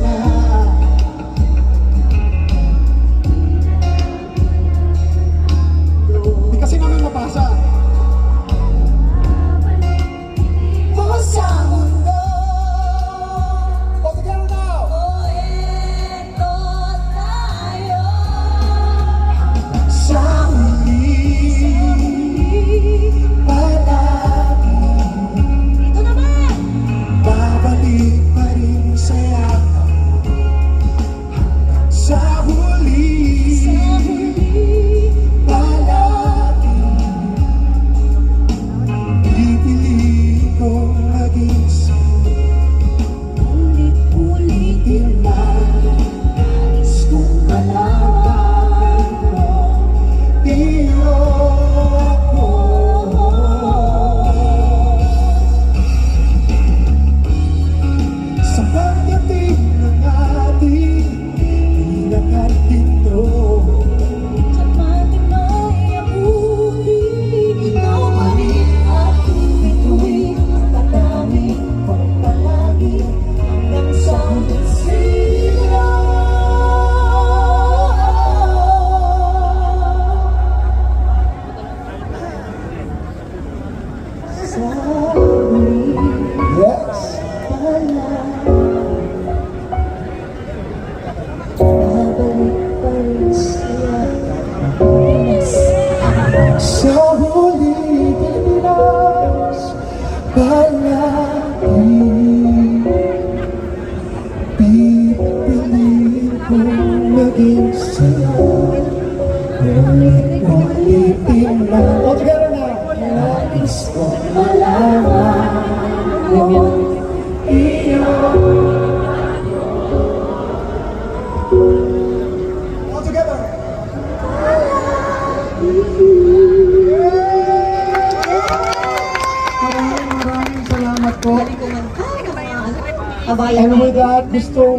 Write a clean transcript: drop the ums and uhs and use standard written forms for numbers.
na. Di kasi namin nabasa. Sa mundo. All together now. Ito tayo. Sa huli, palagi. Ito naman. Babalik pa rin sa yakap. Sa huli, palagi. Pipili kong maging sa'yo. Ulit-ulitin lang. Nais kong malaman mo. Iyo ako. Sa pagdating ng ating pinakaldito, Sa patimay ang buhay. Ikaw pa rin aking bituin. Patami kong palagi hanggang sa sila. Sa huli yes. pala, babalik pa rin siya. Sa huli, Pilipinas, palagi pipiliin kong maging sa'yo. Ulit-ulitin lang. All together now. Nais kong malaman mo. Iyo. All together. Maraming salamat po. Galing kumanta. Kabayan. And with that, gusto